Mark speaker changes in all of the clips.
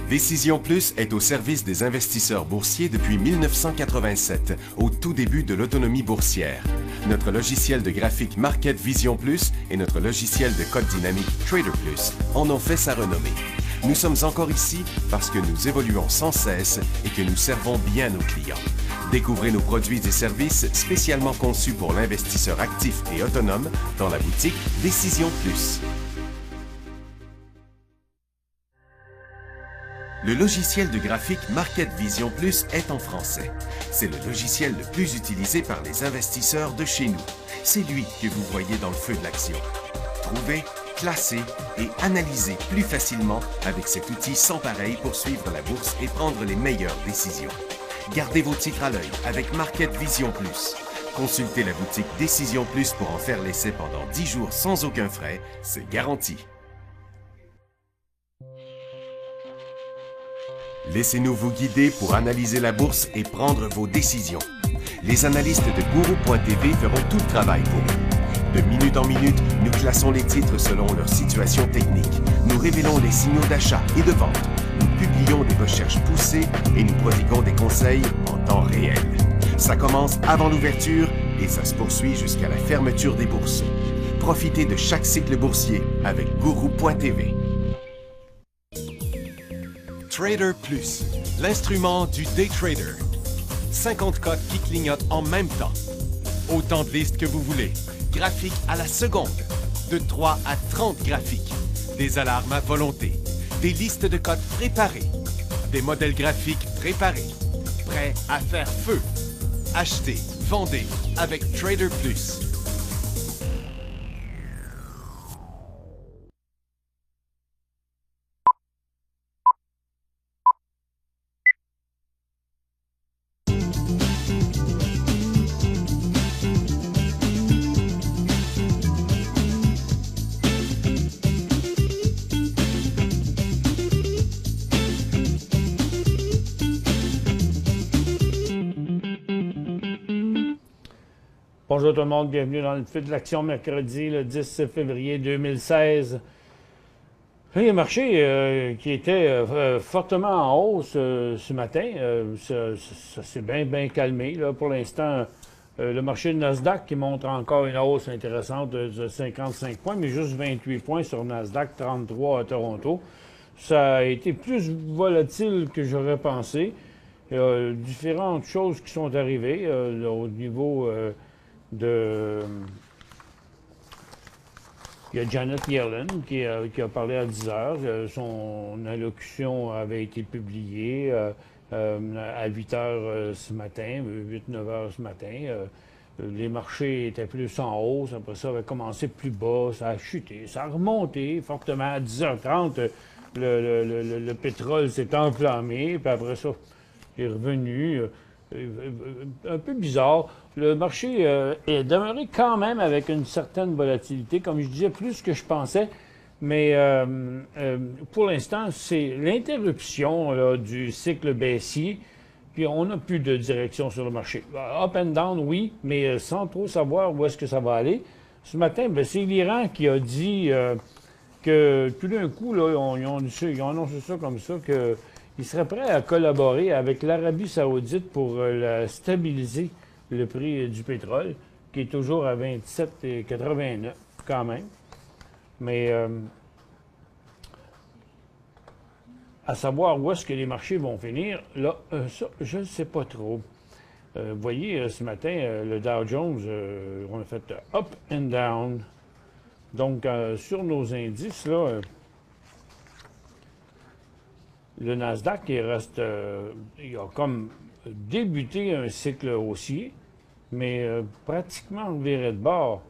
Speaker 1: Décision Plus est au service des investisseurs boursiers depuis 1987, au tout début de l'autonomie boursière. Notre logiciel de graphique Market Vision Plus et notre logiciel de code dynamique Trader Plus en ont fait sa renommée. Nous sommes encore ici parce que nous évoluons sans cesse et que nous servons bien nos clients. Découvrez nos produits et services spécialement conçus pour l'investisseur actif et autonome dans la boutique Décision Plus. Le logiciel de graphique Market Vision Plus est en français. C'est le logiciel le plus utilisé par les investisseurs de chez nous. C'est lui que vous voyez dans le feu de l'action. Trouvez, classez et analysez plus facilement avec cet outil sans pareil pour suivre la bourse et prendre les meilleures décisions. Gardez vos titres à l'œil avec Market Vision Plus. Consultez la boutique Décision Plus pour en faire l'essai pendant 10 jours sans aucun frais, c'est garanti. Laissez-nous vous guider pour analyser la bourse et prendre vos décisions. Les analystes de Guru.tv feront tout le travail pour vous. De minute en minute, nous classons les titres selon leur situation technique. Nous révélons les signaux d'achat et de vente. Nous publions des recherches poussées et nous prodiguons des conseils en temps réel. Ça commence avant l'ouverture et ça se poursuit jusqu'à la fermeture des bourses. Profitez de chaque cycle boursier avec Guru.tv. Trader Plus, l'instrument du day trader. 50 cotes qui clignotent en même temps. Autant de listes que vous voulez. Graphiques à la seconde. De 3 à 30 graphiques. Des alarmes à volonté. Des listes de cotes préparées. Des modèles graphiques préparés. Prêts à faire feu. Achetez, vendez avec Trader Plus.
Speaker 2: Bonjour tout le monde, bienvenue dans le feu de l'action mercredi, le 10 février 2016. Le marché qui était fortement en hausse ce matin, ça s'est bien calmé. Là. Pour l'instant, le marché de Nasdaq qui montre encore une hausse intéressante de 55 points, mais juste 28 points sur Nasdaq, 33 à Toronto. Ça a été plus volatile que j'aurais pensé. Il y a différentes choses qui sont arrivées au niveau... Il y a Janet Yellen qui a parlé à 10 heures. Son allocution avait été publiée à 8 heures ce matin, 8-9 heures ce matin. Les marchés étaient plus en hausse. Après ça, avait commencé plus bas. Ça a chuté. Ça a remonté fortement. À 10h30, le pétrole s'est enflammé. Puis après ça, il est revenu. Un peu bizarre. Le marché est demeuré quand même avec une certaine volatilité, comme je disais, plus que je pensais. Mais pour l'instant, c'est l'interruption là, du cycle baissier. Puis on n'a plus de direction sur le marché. Up and down, oui, mais sans trop savoir où est-ce que ça va aller. Ce matin, c'est l'Iran qui a dit que tout d'un coup, là, ils ont annoncé ça comme ça, que il serait prêt à collaborer avec l'Arabie saoudite pour stabiliser le prix du pétrole, qui est toujours à 27,89 quand même. Mais à savoir où est-ce que les marchés vont finir, là, ça, je ne sais pas trop. Vous voyez, ce matin, le Dow Jones, on a fait up and down. Donc, sur nos indices, là... Le Nasdaq, il a comme débuté un cycle haussier, mais pratiquement viré de bord.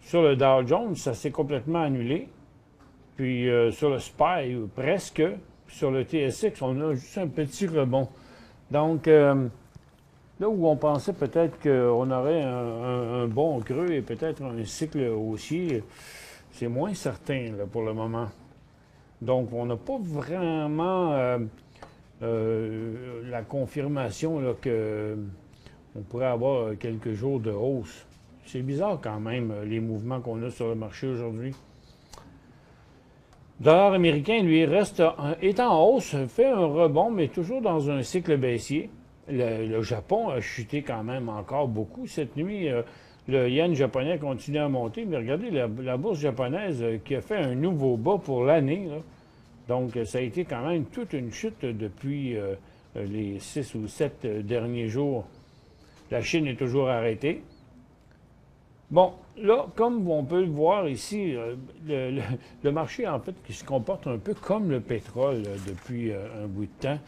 Speaker 2: Sur le Dow Jones, ça s'est complètement annulé. Puis sur le SPY, presque. Puis sur le TSX, on a juste un petit rebond. Donc, là où on pensait peut-être qu'on aurait un bon creux et peut-être un cycle haussier, c'est moins certain là, pour le moment. Donc, on n'a pas vraiment la confirmation qu'on pourrait avoir quelques jours de hausse. C'est bizarre quand même, les mouvements qu'on a sur le marché aujourd'hui. Le dollar américain, lui, est en hausse, fait un rebond, mais toujours dans un cycle baissier. Le Japon a chuté quand même encore beaucoup cette nuit. Le yen japonais continue à monter, mais regardez la bourse japonaise qui a fait un nouveau bas pour l'année. Donc, ça a été quand même toute une chute depuis les 6 ou 7 derniers jours. La Chine est toujours arrêtée. Bon, là, comme on peut le voir ici, le marché, en fait, qui se comporte un peu comme le pétrole depuis un bout de temps.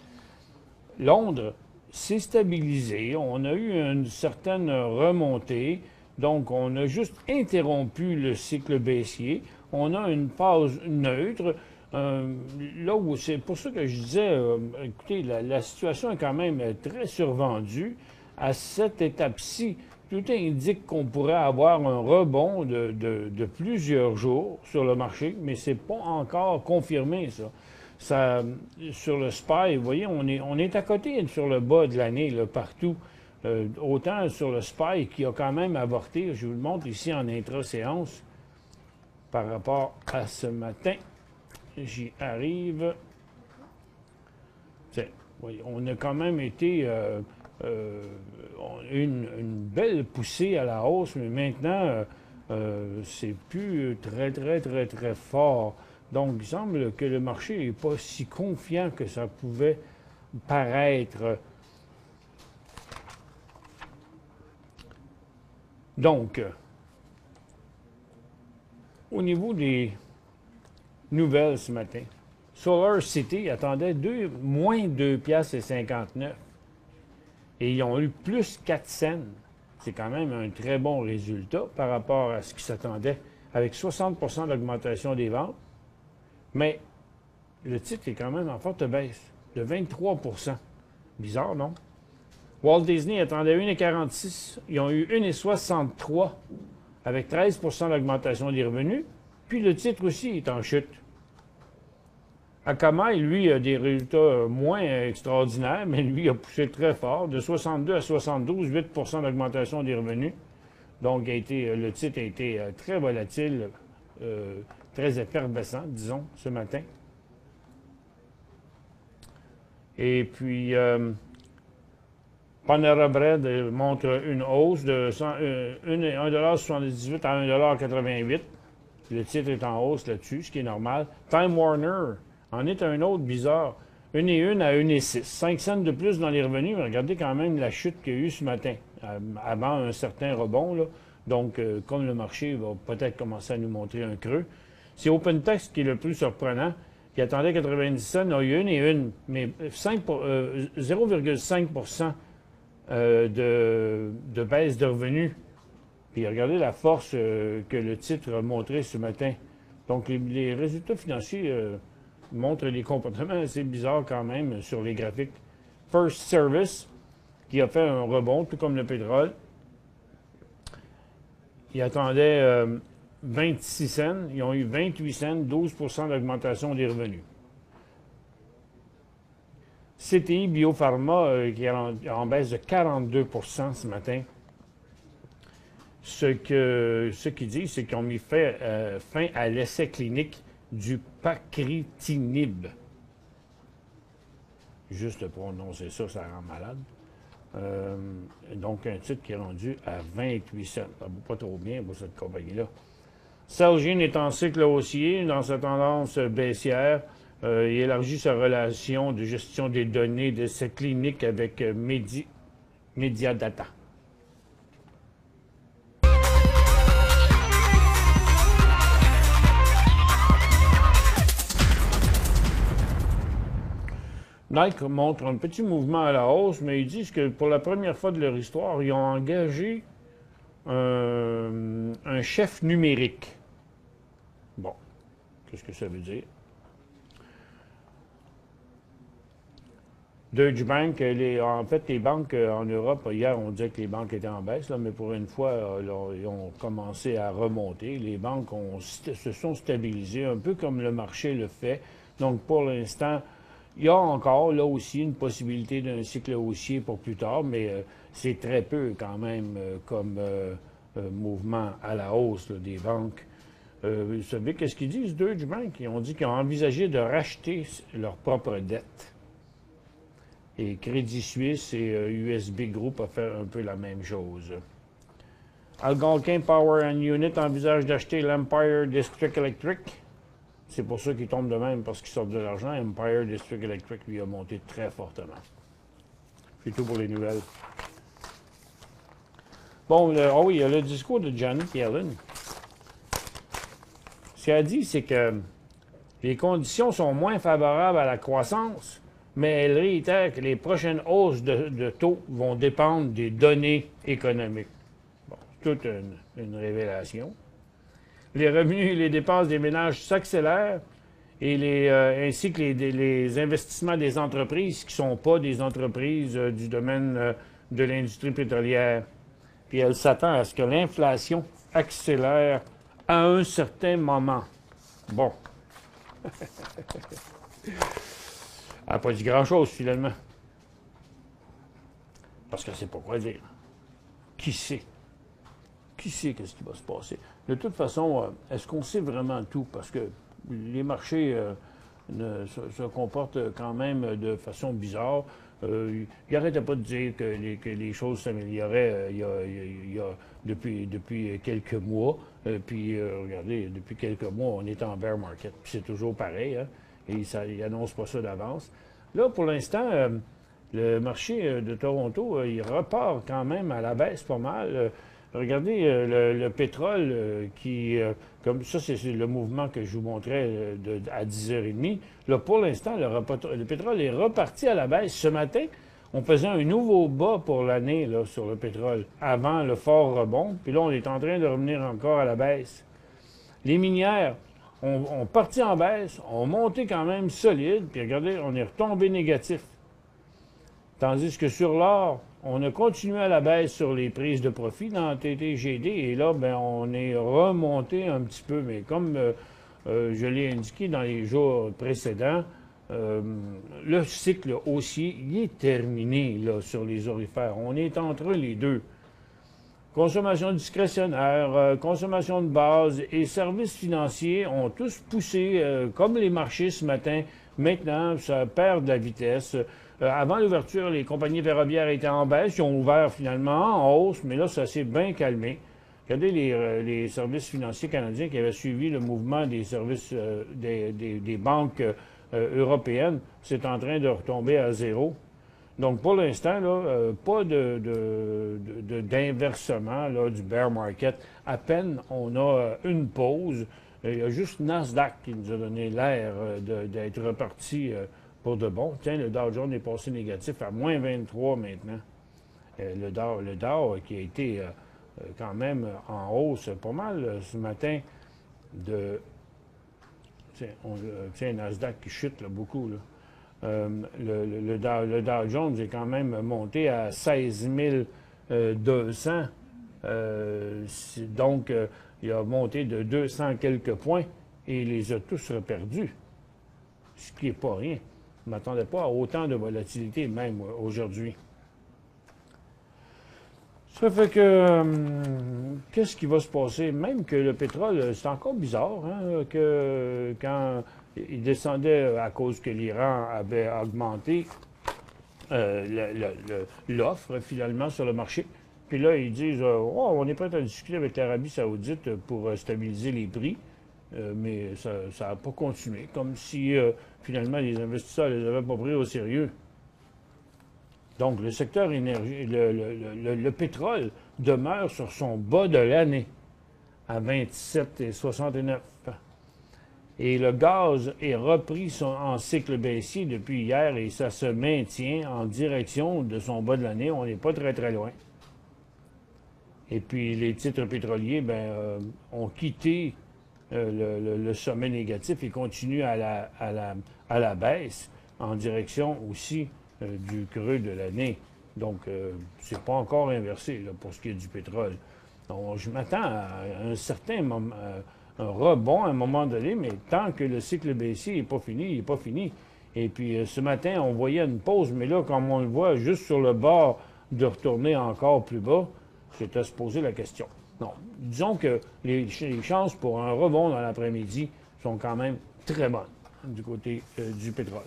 Speaker 2: Londres s'est stabilisé. On a eu une certaine remontée. Donc, on a juste interrompu le cycle baissier. On a une phase neutre. Là où c'est pour ça que je disais, écoutez, la situation est quand même très survendue. À cette étape-ci, tout indique qu'on pourrait avoir un rebond de plusieurs jours sur le marché, mais ce n'est pas encore confirmé, ça. Sur le SPY, vous voyez, on est à côté sur le bas de l'année, partout. Autant sur le SPY qui a quand même avorté, je vous le montre ici en intra-séance, par rapport à ce matin. J'y arrive. Voyez, on a quand même été une belle poussée à la hausse, mais maintenant, c'est plus très, très, très, très fort. Donc, il semble que le marché n'est pas si confiant que ça pouvait paraître. Donc, au niveau des nouvelles ce matin, Solar City attendait moins 2,59 $. Et ils ont eu plus 4 cents. C'est quand même un très bon résultat par rapport à ce qui s'attendait, avec 60 d'augmentation des ventes. Mais le titre est quand même en forte baisse, de 23 %. Bizarre, non? Walt Disney attendait 1,46. Ils ont eu 1,63 avec 13 d'augmentation des revenus. Puis le titre aussi est en chute. Akamai, lui, a des résultats moins extraordinaires, mais lui a poussé très fort, de 62 à 72, 8 d'augmentation des revenus. Donc, le titre a été très volatile, très effervescent, disons, ce matin. Et puis, Panera Bread montre une hausse de 1,78 à 1,88 $. Le titre est en hausse là-dessus, ce qui est normal. Time Warner en est un autre bizarre. 1,1 à 1,6. 5 cents de plus dans les revenus, mais regardez quand même la chute qu'il y a eu ce matin, avant un certain rebond, là. Donc, comme le marché va peut-être commencer à nous montrer un creux. C'est OpenText qui est le plus surprenant, qui attendait 90 cents, a eu 1,1, mais 0,5 % de baisse de revenus. Puis regardez la force que le titre a montré ce matin. Donc, les résultats financiers montrent des comportements assez bizarres quand même sur les graphiques. First Service, qui a fait un rebond, tout comme le pétrole. Ils attendaient 26 cents. Ils ont eu 28 cents, 12 % d'augmentation des revenus. CTI Biopharma, qui est en baisse de 42 % ce matin. Ce qu'ils disent, c'est qu'ils ont mis fin à l'essai clinique du pacritinib. Juste de prononcer ça, ça rend malade. Donc, un titre qui est rendu à 28 cents. Ça ne vaut pas trop bien pour cette compagnie-là. Celgene est en cycle haussier, dans sa tendance baissière. Il élargit sa relation de gestion des données d'essais cliniques avec Mediadata. Nike montre un petit mouvement à la hausse, mais ils disent que pour la première fois de leur histoire, ils ont engagé un chef numérique. Bon, qu'est-ce que ça veut dire? Deutsche Bank, en fait, les banques en Europe, hier, on disait que les banques étaient en baisse, là, mais pour une fois, ils ont commencé à remonter. Les banques se sont stabilisées, un peu comme le marché le fait. Donc, pour l'instant, il y a encore, là aussi, une possibilité d'un cycle haussier pour plus tard, mais c'est très peu quand même comme mouvement à la hausse là, des banques. Vous savez qu'est-ce qu'ils disent, Deutsche Bank? Ils ont dit qu'ils ont envisagé de racheter leur propre dette. Et Crédit Suisse et USB Group ont fait un peu la même chose. Algonquin Power and Unit envisage d'acheter l'Empire District Electric. C'est pour ça qu'ils tombent de même, parce qu'ils sortent de l'argent. Empire District Electric, lui, a monté très fortement. C'est tout pour les nouvelles. Bon, oui, il y a le discours de Janet Yellen. Ce qu'elle a dit, c'est que les conditions sont moins favorables à la croissance, mais elle réitère que les prochaines hausses de taux vont dépendre des données économiques. Bon, c'est toute une révélation. Les revenus et les dépenses des ménages s'accélèrent, et ainsi que les investissements des entreprises qui ne sont pas des entreprises du domaine de l'industrie pétrolière. Puis elle s'attend à ce que l'inflation accélère à un certain moment. Bon. Elle n'a pas dit grand-chose, finalement. Parce qu'elle ne sait pas quoi dire. Qui sait? Qui sait qu'est-ce qui va se passer? De toute façon, est-ce qu'on sait vraiment tout? Parce que les marchés se comportent quand même de façon bizarre. Il n'arrêtait pas de dire que les choses s'amélioraient depuis quelques mois. Puis, regardez, depuis quelques mois, on est en bear market. Puis c'est toujours pareil, hein? Et il n'annonce pas ça d'avance. Là, pour l'instant, le marché de Toronto, il repart quand même à la baisse pas mal. Regardez le pétrole comme ça, c'est le mouvement que je vous montrais à 10h30. Là, pour l'instant, le pétrole est reparti à la baisse. Ce matin, on faisait un nouveau bas pour l'année là, sur le pétrole, avant le fort rebond. Puis là, on est en train de revenir encore à la baisse. Les minières ont parti en baisse, ont monté quand même solide. Puis regardez, on est retombé négatif. Tandis que sur l'or, on a continué à la baisse sur les prises de profit dans TTGD et là, ben, on est remonté un petit peu. Mais comme je l'ai indiqué dans les jours précédents, le cycle haussier, il est terminé là, sur les orifères. On est entre les deux. Consommation discrétionnaire, consommation de base et services financiers ont tous poussé, comme les marchés ce matin. Maintenant, ça perd de la vitesse. Avant l'ouverture, les compagnies ferroviaires étaient en baisse. Ils ont ouvert finalement en hausse, mais là, ça s'est bien calmé. Regardez les services financiers canadiens qui avaient suivi le mouvement des services des banques européennes. C'est en train de retomber à zéro. Donc, pour l'instant, là, pas d'inversement du bear market. À peine on a une pause. Il y a juste Nasdaq qui nous a donné l'air d'être reparti pour de bon. Tiens, le Dow Jones est passé négatif à moins 23 maintenant. Le Dow qui a été quand même en hausse pas mal ce matin Tiens, Nasdaq qui chute là, beaucoup. Là. Le Dow Jones est quand même monté à 16 200. Donc, il a monté de 200 quelques points et il les a tous reperdus. Ce qui n'est pas rien. Je ne m'attendais pas à autant de volatilité, même aujourd'hui. Ça fait que, qu'est-ce qui va se passer? Même que le pétrole, c'est encore bizarre, hein, que quand il descendait à cause que l'Iran avait augmenté l'offre, finalement, sur le marché. Puis là, ils disent, oh, on est prêt à discuter avec l'Arabie saoudite pour stabiliser les prix. Mais ça n'a pas continué, comme si, finalement, les investisseurs ne les avaient pas pris au sérieux. Donc, le secteur énergie, le pétrole demeure sur son bas de l'année, à 27,69. Et le gaz est repris en cycle baissier depuis hier et ça se maintient en direction de son bas de l'année. On n'est pas très, très loin. Et puis, les titres pétroliers ont quitté le sommet négatif et continuent à la baisse en direction aussi du creux de l'année. Donc, c'est pas encore inversé là, pour ce qui est du pétrole. Donc, je m'attends à un certain moment, un rebond à un moment donné, mais tant que le cycle baissier n'est pas fini, il n'est pas fini. Et puis, ce matin, on voyait une pause, mais là, comme on le voit, juste sur le bord de retourner encore plus bas, c'est à se poser la question. Non. Disons que les chances pour un rebond dans l'après-midi sont quand même très bonnes du côté du pétrole.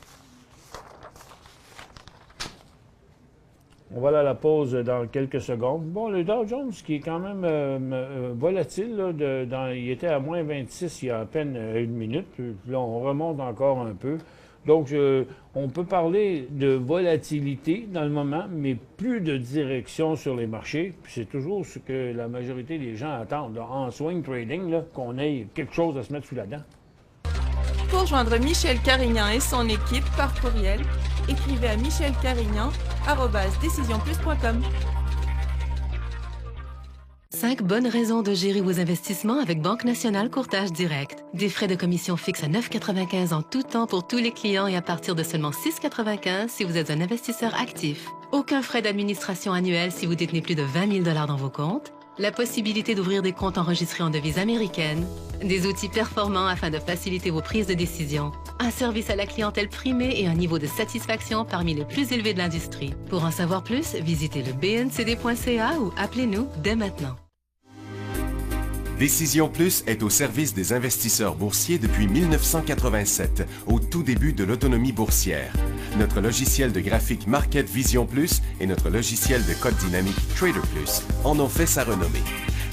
Speaker 2: On va aller à la pause dans quelques secondes. Bon, le Dow Jones qui est quand même volatile, là, il était à moins 26 il y a à peine une minute. Puis là, on remonte encore un peu. Donc, on peut parler de volatilité dans le moment, mais plus de direction sur les marchés. Puis c'est toujours ce que la majorité des gens attendent. Là, en swing trading, qu'on ait quelque chose à se mettre sous la dent.
Speaker 3: Pour joindre Michel Carignan et son équipe par courriel, écrivez à michelcarignan@decisionplus.com.
Speaker 4: 5 bonnes raisons de gérer vos investissements avec Banque Nationale Courtage Direct. Des frais de commission fixes à 9,95 en tout temps pour tous les clients et à partir de seulement 6,95 si vous êtes un investisseur actif. Aucun frais d'administration annuel si vous détenez plus de 20 000 $ dans vos comptes. La possibilité d'ouvrir des comptes enregistrés en devise américaine. Des outils performants afin de faciliter vos prises de décision. Un service à la clientèle primé et un niveau de satisfaction parmi les plus élevés de l'industrie. Pour en savoir plus, visitez le bncd.ca ou appelez-nous dès maintenant.
Speaker 1: Décision Plus est au service des investisseurs boursiers depuis 1987, au tout début de l'autonomie boursière. Notre logiciel de graphique Market Vision Plus et notre logiciel de code dynamique Trader Plus en ont fait sa renommée.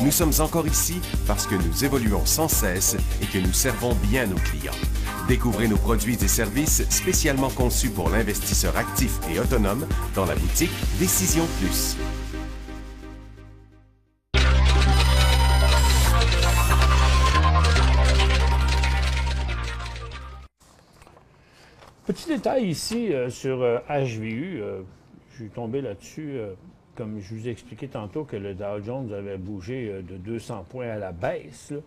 Speaker 1: Nous sommes encore ici parce que nous évoluons sans cesse et que nous servons bien nos clients. Découvrez nos produits et services spécialement conçus pour l'investisseur actif et autonome dans la boutique Décision Plus.
Speaker 2: Petit détail ici sur HVU. Je suis tombé là-dessus, comme je vous ai expliqué tantôt, que le Dow Jones avait bougé de 200 points à la baisse là,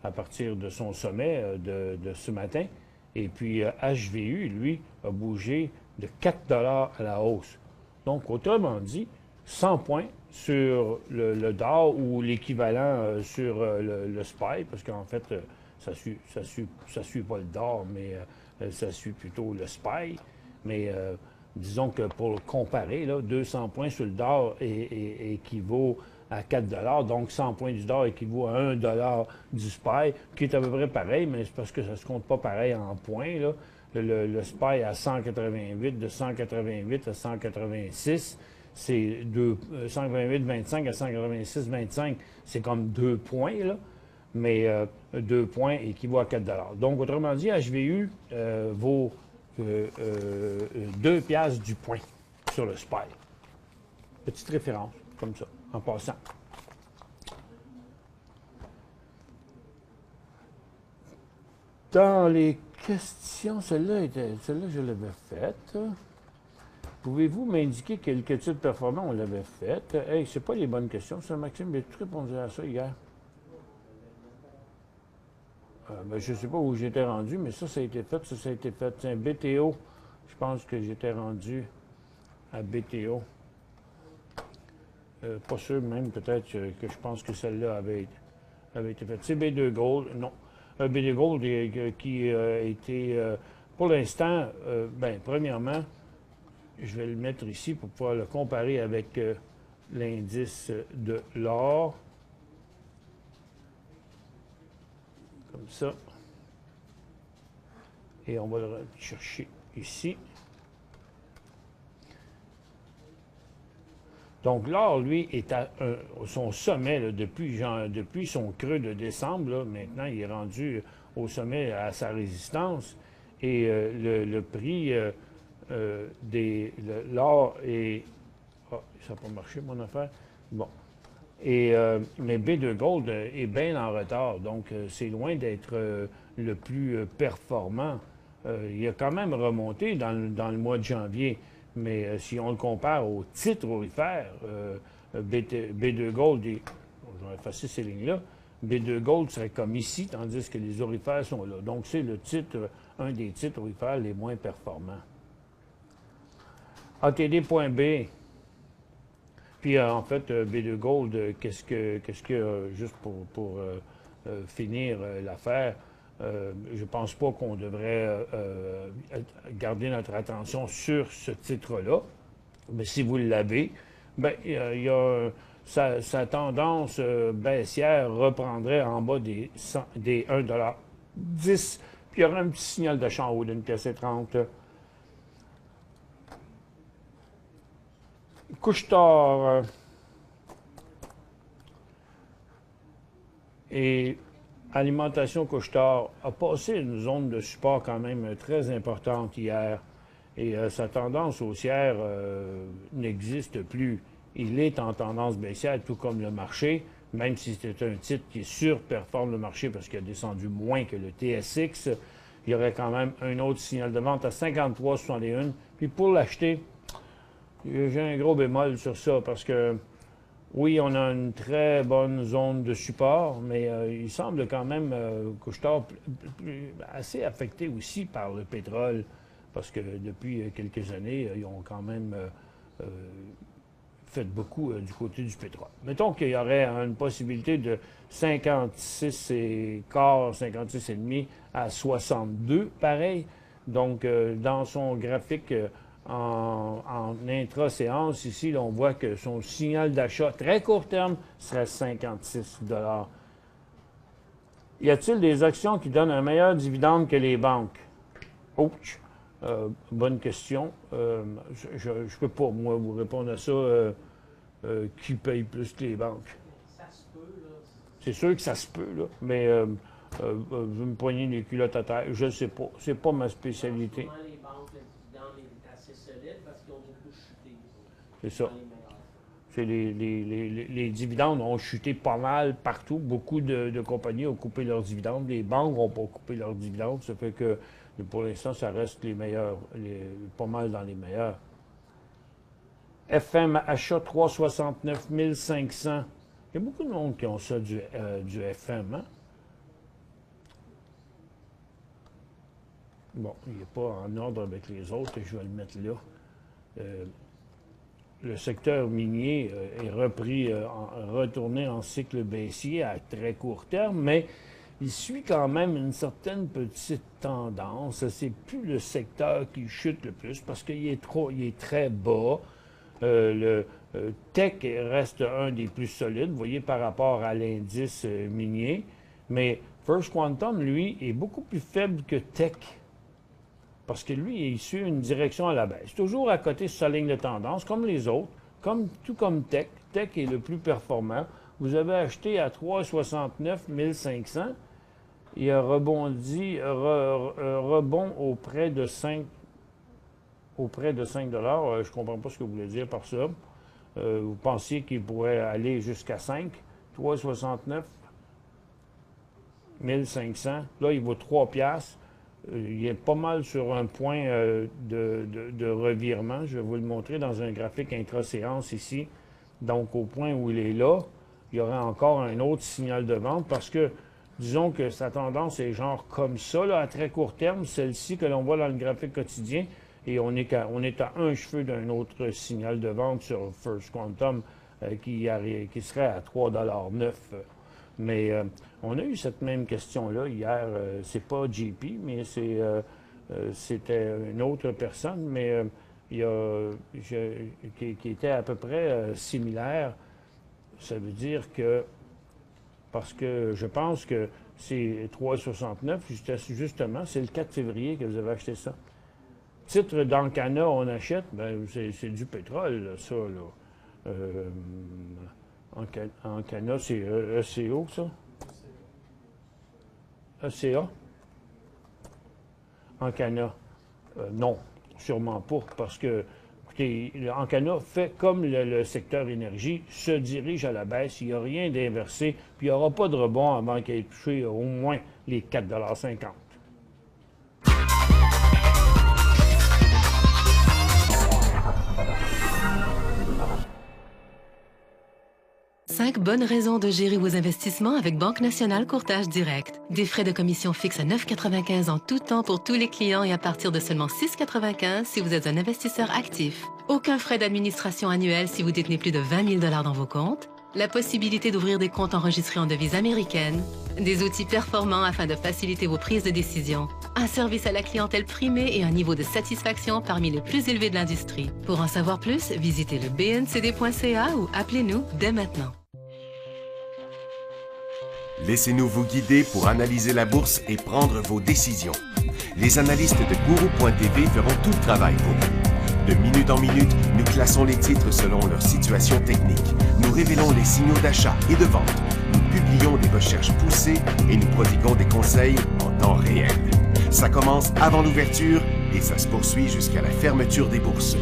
Speaker 2: à partir de son sommet de ce matin. Et puis HVU, lui, a bougé de 4 $ à la hausse. Donc, autrement dit, 100 points sur le Dow ou l'équivalent sur le SPY, parce qu'en fait, ça suit pas le Dow, mais ça suit plutôt le SPY. Mais disons que pour comparer, là, 200 points sur le Dow équivaut à 4 $. Donc 100 points du Dow équivaut à 1 $ du SPY, qui est à peu près pareil, mais c'est parce que ça ne se compte pas pareil en points, là. Le SPY à 188, de 188 à 186, c'est 188,25 à 186,25, c'est comme 2 points, là. Mais 2 points équivaut à 4 $. Donc, autrement dit, HVU vaut 2 piastres du point sur le SPY. Petite référence, comme ça, en passant. Dans les questions, celle-là, je l'avais faite. Pouvez-vous m'indiquer quelques titres performants? On l'avait faite. Hey, c'est pas les bonnes questions, ça, Maxime. Mais tu répondu à ça hier. Ben, je ne sais pas où j'étais rendu, mais ça a été fait. Ça a été fait. Tiens, BTO, je pense que j'étais rendu à BTO. Pas sûr même, peut-être que je pense que celle-là avait été faite. C'est B2 Gold, non. B2 Gold qui a été, pour l'instant, ben, premièrement, je vais le mettre ici pour pouvoir le comparer avec l'indice de l'or. Comme ça. Et on va le chercher ici. Donc l'or, lui, est à son sommet là, depuis son creux de décembre. Là, maintenant, il est rendu au sommet à sa résistance. Et le prix l'or est... Ah, ça n'a pas marché, mon affaire. Bon. Et, mais B2 Gold est bien en retard, donc c'est loin d'être le plus performant. Il a quand même remonté dans le mois de janvier, mais si on le compare aux titres aurifères, B2 Gold, je vais effacer ces lignes-là, B2 Gold serait comme ici, tandis que les aurifères sont là. Donc c'est un des titres aurifères les moins performants. ATD.B. Puis, en fait, B2 Gold, qu'est-ce que juste pour finir l'affaire, je pense pas qu'on devrait garder notre attention sur ce titre-là. Mais si vous l'avez, bien, sa tendance baissière reprendrait en bas des 1,10 $. Puis il y aurait un petit signal d'achat en haut d'une pièce et 30. Couche-tard et Alimentation Couche-tard a passé une zone de support quand même très importante hier. Et sa tendance haussière n'existe plus. Il est en tendance baissière, tout comme le marché, même si c'est un titre qui surperforme le marché parce qu'il a descendu moins que le TSX. Il y aurait quand même un autre signal de vente à 53,61. Puis pour l'acheter, j'ai un gros bémol sur ça parce que oui, on a une très bonne zone de support, mais il semble quand même Couche-tard assez affecté aussi par le pétrole parce que depuis quelques années, ils ont quand même fait beaucoup du côté du pétrole. Mettons qu'il y aurait une possibilité de 56,15, 56,5 à 62, pareil. Donc, dans son graphique en intra-séance, ici, là, on voit que son signal d'achat très court terme serait 56 $. Y a-t-il des actions qui donnent un meilleur dividende que les banques? Ouch! Bonne question. Je ne peux pas, moi, vous répondre à ça. Qui paye plus que les banques?
Speaker 5: Ça se peut, là.
Speaker 2: C'est sûr que ça se peut, là. Mais vous me poignez les culottes à terre. Je ne sais pas. C'est pas ma spécialité.
Speaker 5: Souvent, les banques, le dividende est assez solide parce qu'ils ont beaucoup chuté.
Speaker 2: C'est ça. Les dividendes ont chuté pas mal partout. Beaucoup de compagnies ont coupé leurs dividendes. Les banques n'ont pas coupé leurs dividendes. Ça fait que, pour l'instant, ça reste les meilleurs, pas mal dans les meilleurs. FM achat 369 500. Il y a beaucoup de monde qui ont ça du FM. Hein? Bon, il n'est pas en ordre avec les autres. Je vais le mettre là. Le secteur minier est retourné en cycle baissier à très court terme, mais il suit quand même une certaine petite tendance. C'est plus le secteur qui chute le plus parce qu'il est très bas. Le Tech reste un des plus solides, vous voyez, par rapport à l'indice minier. Mais First Quantum, lui, est beaucoup plus faible que Tech. Parce que lui, il suit une direction à la baisse. Toujours à côté de sa ligne de tendance, comme les autres, tout comme Tech. Tech est le plus performant. Vous avez acheté à 3,69 500. Il a rebondi, rebond auprès de 5 $. Je ne comprends pas ce que vous voulez dire par ça. Vous pensiez qu'il pourrait aller jusqu'à 5, 3,69 500. Là, il vaut 3 $. Il est pas mal sur un point de revirement. Je vais vous le montrer dans un graphique intra-séance ici. Donc, au point où il est là, il y aurait encore un autre signal de vente parce que, disons que sa tendance est genre comme ça, là, à très court terme, celle-ci que l'on voit dans le graphique quotidien. Et on est à un cheveu d'un autre signal de vente sur First Quantum qui serait à 3,09 $. Mais on a eu cette même question-là hier. C'est pas JP, mais c'était une autre personne, mais qui était à peu près similaire. Ça veut dire que, parce que je pense que c'est 3,69 $, justement, c'est le 4 février que vous avez acheté ça. Titre d'Ancana, on achète, ben c'est du pétrole, là, ça, là. Ancana, c'est ECO, ça? ECA? Ancana? Non, sûrement pas, parce que, écoutez, Ancana fait comme le secteur énergie, se dirige à la baisse, il n'y a rien d'inversé, puis il n'y aura pas de rebond avant qu'il ait touché au moins les 4,50 $.
Speaker 4: 5 bonnes raisons de gérer vos investissements avec Banque Nationale Courtage Direct. Des frais de commission fixes à 9,95 en tout temps pour tous les clients et à partir de seulement 6,95 si vous êtes un investisseur actif. Aucun frais d'administration annuel si vous détenez plus de 20 000 $ dans vos comptes. la possibilité d'ouvrir des comptes enregistrés en devise américaine, des outils performants afin de faciliter vos prises de décision, un service à la clientèle primé et un niveau de satisfaction parmi les plus élevés de l'industrie. Pour en savoir plus, visitez le bncd.ca ou appelez-nous dès maintenant.
Speaker 1: Laissez-nous vous guider pour analyser la bourse et prendre vos décisions. Les analystes de Guru.tv feront tout le travail pour vous. De minute en minute, nous classons les titres selon leur situation technique. Nous révélons les signaux d'achat et de vente. Nous publions des recherches poussées et nous prodiguons des conseils en temps réel. Ça commence avant l'ouverture et ça se poursuit jusqu'à la fermeture des bourses.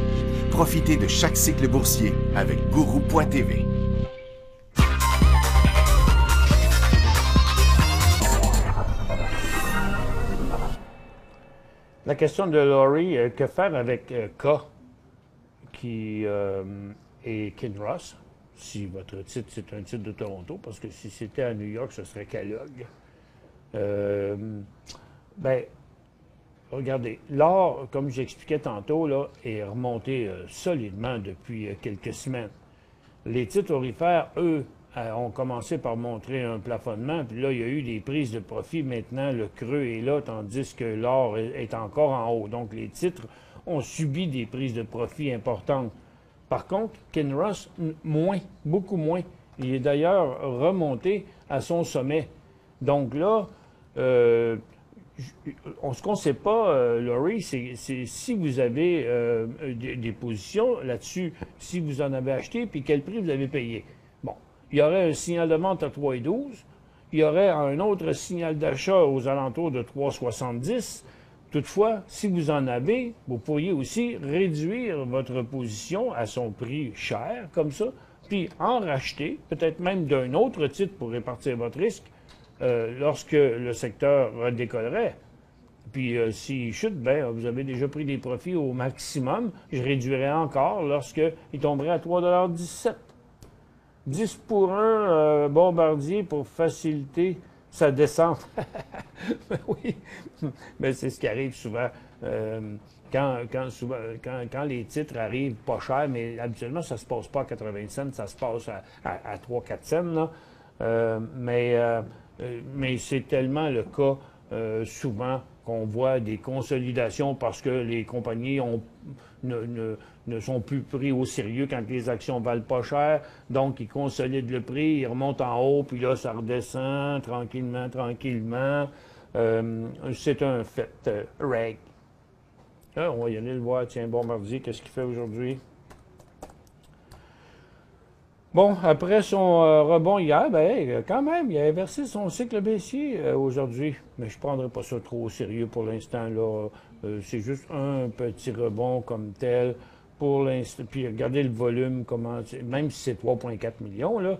Speaker 1: Profitez de chaque cycle boursier avec Guru.tv.
Speaker 2: La question de Laurie, que faire avec K qui est Kinross, si votre titre c'est un titre de Toronto, parce que si c'était à New York, ce serait Kellogg. Ben, regardez, l'or, comme j'expliquais tantôt, là, est remonté solidement depuis quelques semaines. Les titres aurifères, eux, ont commencé par montrer un plafonnement, puis là, il y a eu des prises de profit. Maintenant, le creux est là, tandis que l'or est encore en haut. Donc, les titres ont subi des prises de profit importantes. Par contre, Kinross, moins, beaucoup moins. Il est d'ailleurs remonté à son sommet. Donc là, ce qu'on ne sait pas, Laurie, c'est si vous avez des positions là-dessus, si vous en avez acheté, puis quel prix vous avez payé. Bon, il y aurait un signal de vente à 3,12. Il y aurait un autre signal d'achat aux alentours de 3,70. Toutefois, si vous en avez, vous pourriez aussi réduire votre position à son prix cher, comme ça, puis en racheter, peut-être même d'un autre titre pour répartir votre risque, lorsque le secteur redécollerait. Puis s'il chute, ben, vous avez déjà pris des profits au maximum. Je réduirais encore lorsqu'il tomberait à 3,17 $. 10 pour 1 Bombardier pour faciliter sa descente. Oui, mais c'est ce qui arrive souvent. Quand les titres arrivent pas chers, mais habituellement, ça ne se passe pas à 80 cents, ça se passe à 3-4 cents. Là. Mais c'est tellement le cas souvent qu'on voit des consolidations parce que les compagnies ne sont plus pris au sérieux quand les actions valent pas cher. Donc, ils consolident le prix, ils remontent en haut, puis là, ça redescend tranquillement, tranquillement. C'est un fait. Reg. Ah, on va y aller le voir. Tiens, Bombardier, qu'est-ce qu'il fait aujourd'hui? Bon, après son rebond hier, ben, quand même, il a inversé son cycle baissier aujourd'hui. Mais je ne prendrai pas ça trop au sérieux pour l'instant. Là, c'est juste un petit rebond comme tel. Pour l'instant, puis regardez le volume, comment, même si c'est 3,4 millions, là,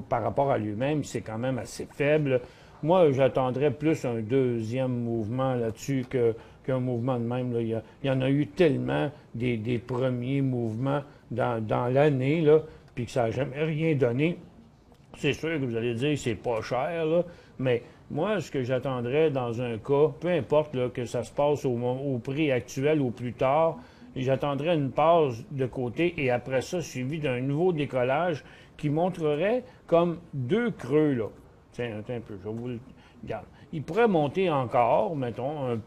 Speaker 2: par rapport à lui-même, c'est quand même assez faible. Moi, j'attendrais plus un deuxième mouvement là-dessus qu'un mouvement de même. Là. Il y en a eu tellement des premiers mouvements dans l'année, là, puis que ça n'a jamais rien donné. C'est sûr que vous allez dire que c'est pas cher, là, mais moi, ce que j'attendrais dans un cas, peu importe là, que ça se passe au prix actuel ou plus tard, j'attendrais une pause de côté et après ça, suivi d'un nouveau décollage qui montrerait comme deux creux, là. Tiens, attends un peu, je vous le... Regarde. Il pourrait monter encore, mettons,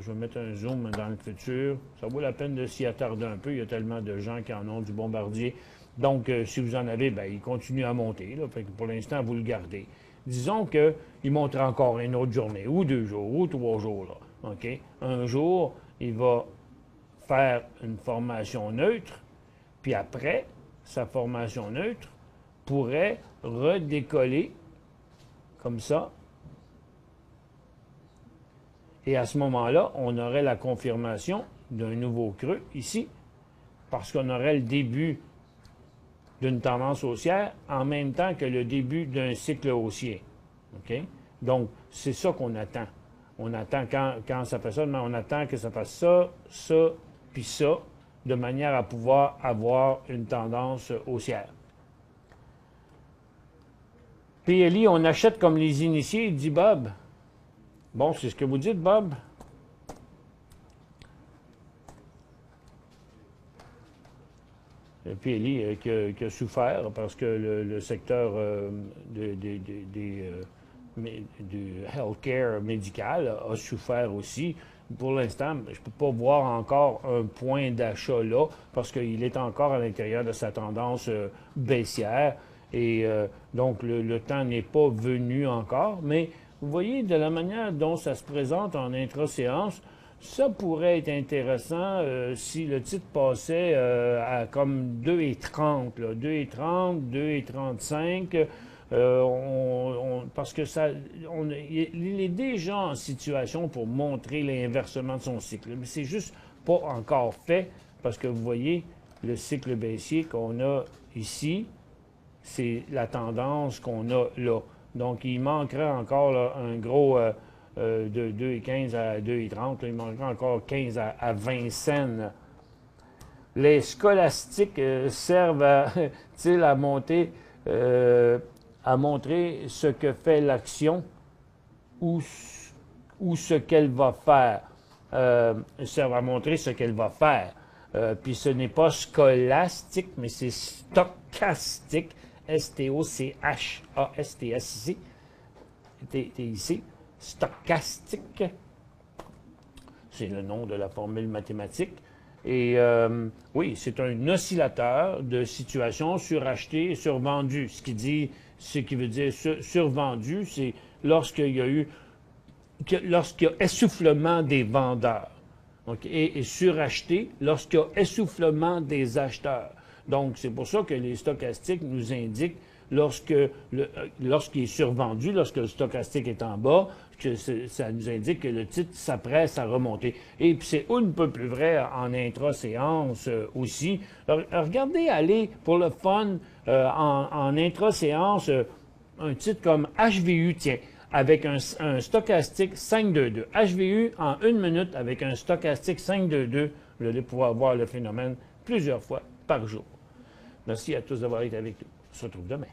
Speaker 2: je vais mettre un zoom dans le futur. Ça vaut la peine de s'y attarder un peu. Il y a tellement de gens qui en ont du Bombardier. Donc, si vous en avez, ben, il continue à monter. Là. Fait que pour l'instant, vous le gardez. Disons qu'il montera encore une autre journée, ou 2 jours, ou 3 jours. Là. OK? Un jour, il va faire une formation neutre, puis après, sa formation neutre pourrait redécoller comme ça. Et à ce moment-là, on aurait la confirmation d'un nouveau creux ici, parce qu'on aurait le début d'une tendance haussière en même temps que le début d'un cycle haussier. OK? Donc, c'est ça qu'on attend. On attend, quand ça fait ça, on attend que ça fasse ça, ça, puis ça, de manière à pouvoir avoir une tendance haussière. PLI, on achète comme les initiés, dit Bob. Bon, c'est ce que vous dites, Bob? PLI qui a souffert parce que le secteur du healthcare médical a souffert aussi. Pour l'instant, je ne peux pas voir encore un point d'achat là parce qu'il est encore à l'intérieur de sa tendance baissière. Et donc, le temps n'est pas venu encore. Mais vous voyez, de la manière dont ça se présente en intra-séance, ça pourrait être intéressant si le titre passait à comme 2,30, 2,30, 2,35, parce que il est déjà en situation pour montrer l'inversement de son cycle. Mais c'est juste pas encore fait parce que vous voyez, le cycle baissier qu'on a ici, c'est la tendance qu'on a là. Donc, il manquerait encore là, un gros de 2,15 à 2,30. Il manquerait encore 15 à 20 cents. Les scolastiques servent à monter, à montrer ce que fait l'action ou ce qu'elle va faire. Servent à montrer ce qu'elle va faire. Puis ce n'est pas scolastique, mais c'est stochastique. S-T-O-C-H-A-S-T-S-I. T'es ici. Stochastique. C'est le nom de la formule mathématique. Et oui, c'est un oscillateur de situation suracheté et survendu. Ce qui veut dire survendu, c'est lorsqu'il y a essoufflement des vendeurs. Okay? Et suracheté, lorsqu'il y a essoufflement des acheteurs. Donc, c'est pour ça que les stochastiques nous indiquent lorsqu'il est survendu, lorsque le stochastique est en bas, ça nous indique que le titre s'apprête à remonter. Et puis, c'est un peu plus vrai en intra-séance aussi. Alors, regardez aller pour le fun en intra-séance un titre comme HVU, tiens, avec un stochastique 5,22. HVU en 1 minute avec un stochastique 5,22. Vous allez pouvoir voir le phénomène plusieurs fois par jour. Merci à tous d'avoir été avec nous. On se retrouve demain.